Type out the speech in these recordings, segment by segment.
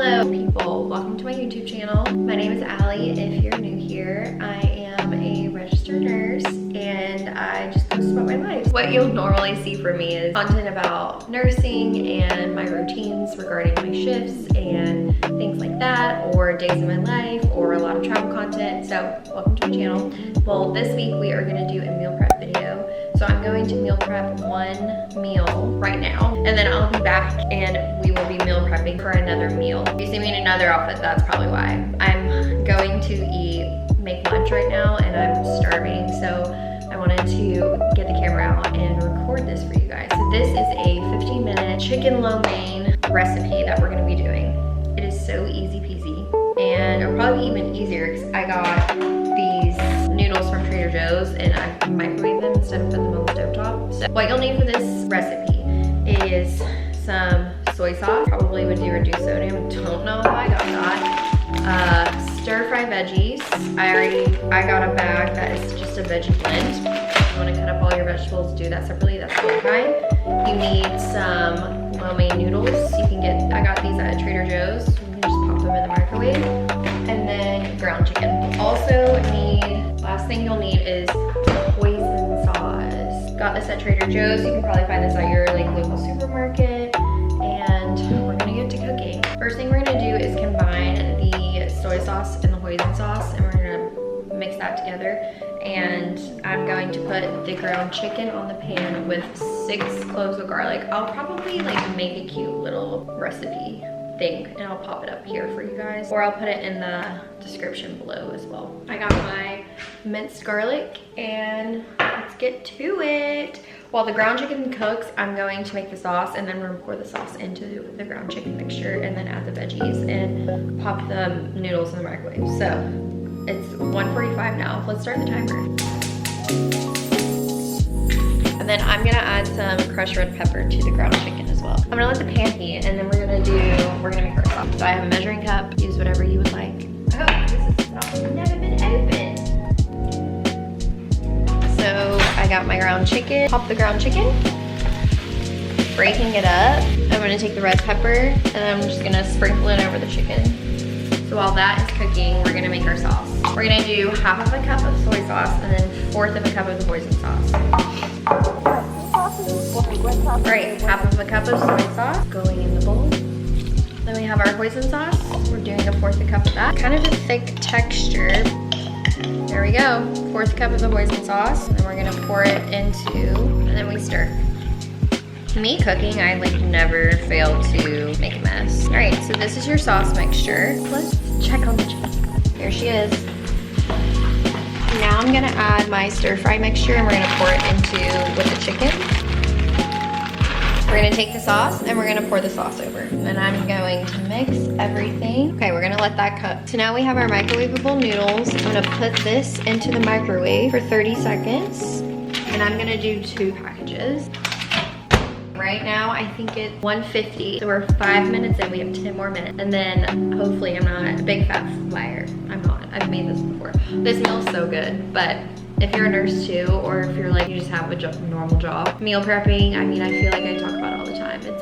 Hello people, welcome to my YouTube channel. My name is Allie. If you're new here, I am a registered nurse and I just post about my life. What you'll normally see from me is content about nursing and my routines regarding my shifts and things like that, or days of my life, or a lot of travel content. So welcome to my channel. Well, this week we are going to do a meal prep video. So I'm going to meal prep one meal right now, and then I'll be back and we will be meal prepping for another meal. If you see me in another outfit, that's probably why. I'm going to make lunch right now and I'm starving, so I wanted to get the camera out and record this for you guys. So this is a 15-minute chicken lo mein recipe that we're gonna be doing. It is so easy peasy, and it'll probably be even easier because I got these noodles from Trader Joe's and I microwaved them instead of putting them on the stovetop. So what you'll need for this recipe is some soy sauce, probably would do reduced sodium, don't know how I got that. Stir fry veggies. I got a bag that is just a veggie blend. If you want to cut up all your vegetables, do that separately, that's totally fine. You need some lo mein noodles. You can get, I got these at Trader Joe's. You can just pop them in the microwave. And then ground chicken. Also need, last thing you'll need is Hoisen Sauce. Got this at Trader Joe's. You can probably find this at your local supermarket. And we're gonna get to cooking. First thing we're gonna do is combine the soy sauce and the Hoisen sauce, and we're gonna mix that together. And I'm going to put the ground chicken on the pan with 6 cloves of garlic. I'll probably make a cute little recipe thing and I'll pop it up here for you guys, or I'll put it in the description below as well. I got my minced garlic and let's get to it. While the ground chicken cooks, I'm going to make the sauce, and then we're gonna pour the sauce into the ground chicken mixture and then add the veggies and pop the noodles in the microwave. So it's 1:45 now. Let's start the timer. And then I'm gonna add some crushed red pepper to the ground chicken as well. I'm gonna let the pan heat, and then we're gonna make our sauce. So I have a measuring cup. Use whatever you would like. Oh, this is never been opened. So I got my ground chicken. Pop the ground chicken. Breaking it up. I'm gonna take the red pepper and I'm just gonna sprinkle it over the chicken. So while that is cooking, we're gonna make our sauce. We're gonna do half of a cup of soy sauce and then 1/4 of a cup of the Hoisen sauce. Right, half of a cup of soy sauce going in the bowl. Then we have our Hoisen sauce. We're doing a 1/4 cup of that. Kind of a thick texture. There we go, 1/4 cup of the Hoisen sauce. And then we're gonna pour it into, and then we stir. Me cooking, I never fail to make a mess. All right, so this is your sauce mixture. Let's check on the chicken. Here she is. Now I'm gonna add my stir fry mixture and we're gonna pour it into with the chicken. We're gonna take the sauce and we're gonna pour the sauce over. And I'm going to mix everything. Okay, we're gonna let that cook. So now we have our microwavable noodles. I'm gonna put this into the microwave for 30 seconds. And I'm gonna do 2 packages. Right now, I think it's 150. So we're 5 minutes in, we have 10 more minutes. And then hopefully I'm not a big fat liar. I'm not, I've made this before. This meal's so good, but if you're a nurse too, or if you're you just have a normal job, meal prepping, I mean, I feel like I talk about it all the time. It's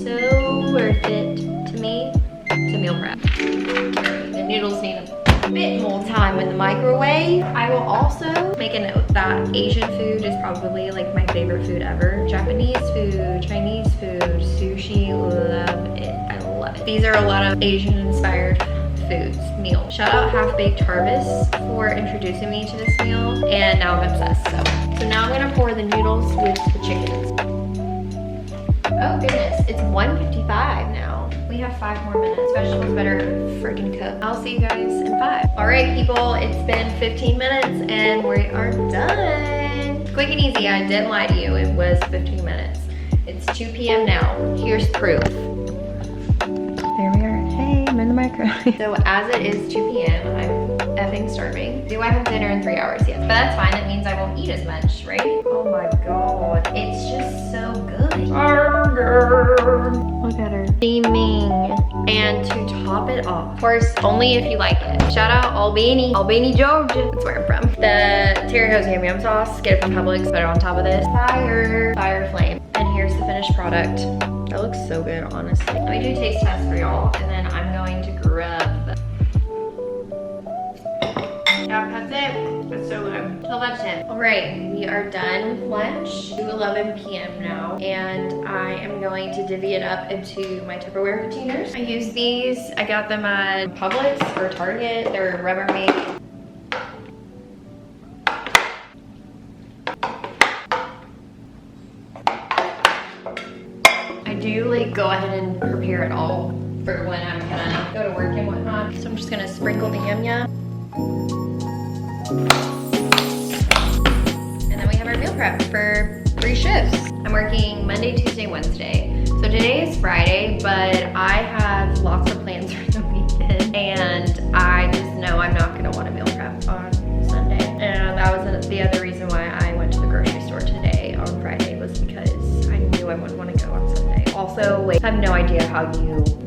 so worth it to me to meal prep. The noodles need a bit more time in the microwave. I will also make a note that Asian food is probably my favorite food ever. Japanese food, Chinese food, sushi, love it. I love it. These are a lot of Asian inspired foods, meals. Shout out Half Baked Harvest for introducing me to this meal, and now I'm obsessed. So now I'm gonna pour the noodles with the chickens. Oh goodness, it's 1:55 now. We have 5 more minutes. Vegetables better freaking cook. I'll see you guys in 5. All right, people, it's been 15 minutes and we are done. Quick and easy, I didn't lie to you. It was 15 minutes. It's 2 p.m. now. Here's proof. There we are. Hey, I'm in the microwave. So as it is 2 p.m., I'm effing starving. Do I have dinner in 3 hours? Yes, but that's fine. That means I won't eat as much, right? Oh my God, it's just so good. Look at her. Steaming. And to top it off, of course, only if you like it. Shout out Albany, Georgia. That's where I'm from. The Terry Hose Yum Yum sauce, get it from Publix, put it on top of this. Fire flame. And here's the finished product. That looks so good, honestly. Let me do a taste test for y'all, and then I'm going All right, we are done with lunch. It's 11 p.m. now, and I am going to divvy it up into my Tupperware containers. I use these. I got them at Publix or Target. They're Rubbermaid. I do like go ahead and prepare it all for when I'm gonna go to work and whatnot. So I'm just gonna sprinkle the yum yum. And then we have our meal prep for 3 shifts. I'm working Monday, Tuesday, Wednesday. So today is Friday, but I have lots of plans for the weekend. And I just know I'm not gonna wanna meal prep on Sunday. And that was the other reason why I went to the grocery store today on Friday, was because I knew I wouldn't wanna go on Sunday. Also, like, I have no idea how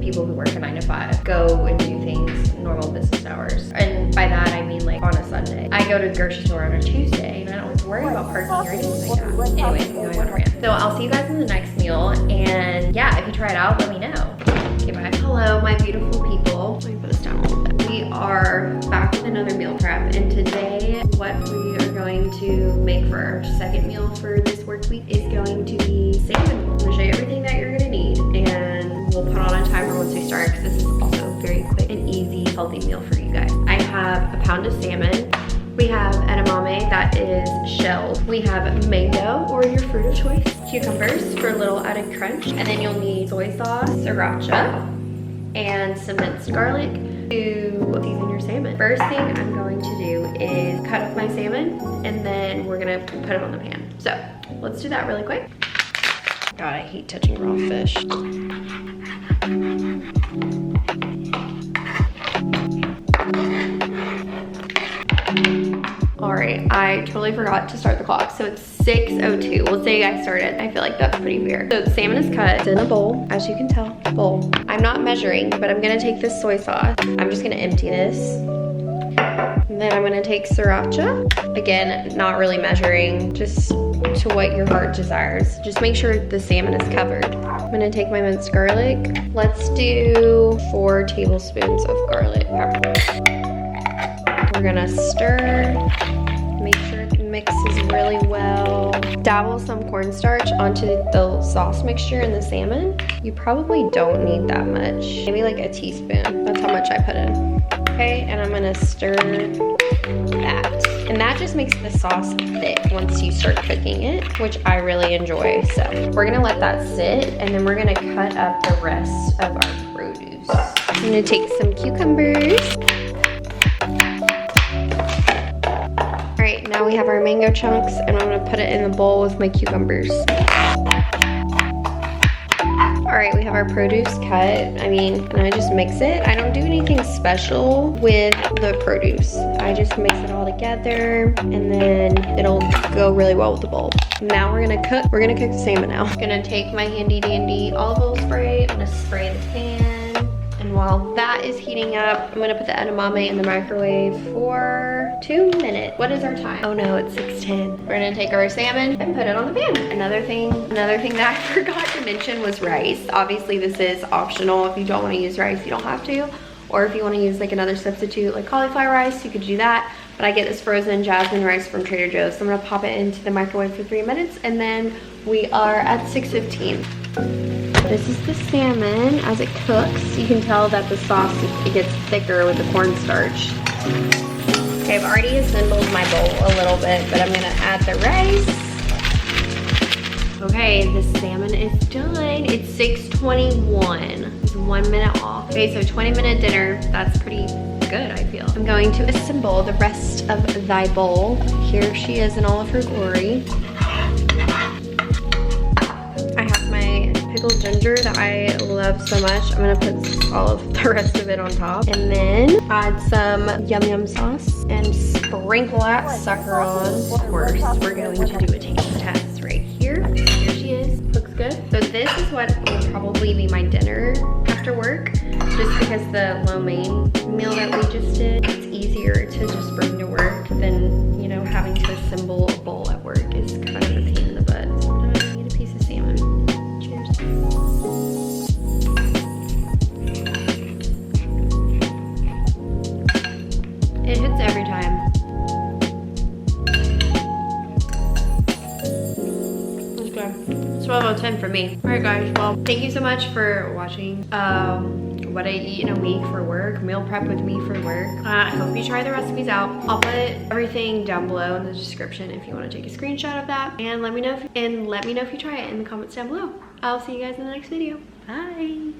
people who work a 9 to 5 go and do things normal business hours. And by that, I mean like on a Sunday. I go to the grocery store on a Tuesday and I don't have to worry about parking or anything like that. Anyway, I'm going on a rant. So I'll see you guys in the next meal. And yeah, if you try it out, let me know. Okay, bye. Hello, my beautiful people. Let me put this down a little bit. We are back with another meal prep. And today, what we are going to make for our second meal for this work week is going to be salmon. I'm gonna show you everything that you're gonna need, and we'll put on a timer once we start, because this is also a very quick and easy, healthy meal for you guys. I have a pound of salmon. We have edamame that is shelled. We have mango, or your fruit of choice. Cucumbers for a little added crunch. And then you'll need soy sauce, sriracha, and some minced garlic to season your salmon. First thing I'm going to do is cut up my salmon, and then we're gonna put it on the pan. So let's do that really quick. God, I hate touching raw fish. All right, I totally forgot to start the clock. So it's 6:02. Let's say I started. I feel like that's pretty fair. So the salmon is cut. It's in a bowl, as you can tell, bowl. I'm not measuring, but I'm gonna take this soy sauce. I'm just gonna empty this. And then I'm gonna take sriracha. Again, not really measuring, just to what your heart desires. Just make sure the salmon is covered. I'm gonna take my minced garlic. Let's do 4 tablespoons of garlic pepper. We're gonna stir, make sure it mixes really well. Dabble some cornstarch onto the sauce mixture in the salmon. You probably don't need that much, maybe like a teaspoon. That's how much I put in. Okay, and I'm gonna stir that. And that just makes the sauce thick once you start cooking it, which I really enjoy. So we're gonna let that sit, and then we're gonna cut up the rest of our produce. I'm gonna take some cucumbers. All right, now we have our mango chunks, and I'm gonna put it in the bowl with my cucumbers. All right, we have our produce cut. And I just mix it. I don't do anything special with the produce. I just mix it all together, and then it'll go really well with the bowl. Now we're gonna cook. We're gonna cook the salmon now. I'm gonna take my handy dandy olive oil spray. I'm gonna spray the pan. And while that is heating up, I'm gonna put the edamame in the microwave for 2 minutes. What is our time? Oh no, it's 6:10. We're gonna take our salmon and put it on the pan. Another thing that I forgot to mention was rice. Obviously this is optional. If you don't wanna use rice, you don't have to. Or if you wanna use like another substitute like cauliflower rice, you could do that. But I get this frozen jasmine rice from Trader Joe's. So I'm gonna pop it into the microwave for 3 minutes, and then we are at 6:15. This is the salmon as it cooks. You can tell that the sauce, it gets thicker with the cornstarch. Okay, I've already assembled my bowl a little bit, but I'm gonna add the rice. Okay, the salmon is done. It's 6:21. It's 1 minute off. Okay, so 20-minute dinner, that's pretty good, I feel. I'm going to assemble the rest of thy bowl. Here she is in all of her glory. I have my pickled ginger that I love so much. I'm gonna put all of the rest of it on top. And then add some yum yum sauce and sprinkle that sucker on. Of course, we're going to do a taste test right here. Here she is, looks good. So this is what will probably be my dinner after work, just because the lo mein meal that we just did, it's easier to just bring to work than, you know, having to assemble a bowl at work is kind of a pain in the butt. So I'm gonna eat a piece of salmon. Cheers. It hits every time. 10. 12 out of 10 for me. All right, guys. Well, thank you so much for watching what I eat in a week for work, meal prep with me for work. I hope you try the recipes out. I'll put everything down below in the description if you want to take a screenshot of that, and let me know if you try it in the comments down below. I'll see you guys in the next video. Bye.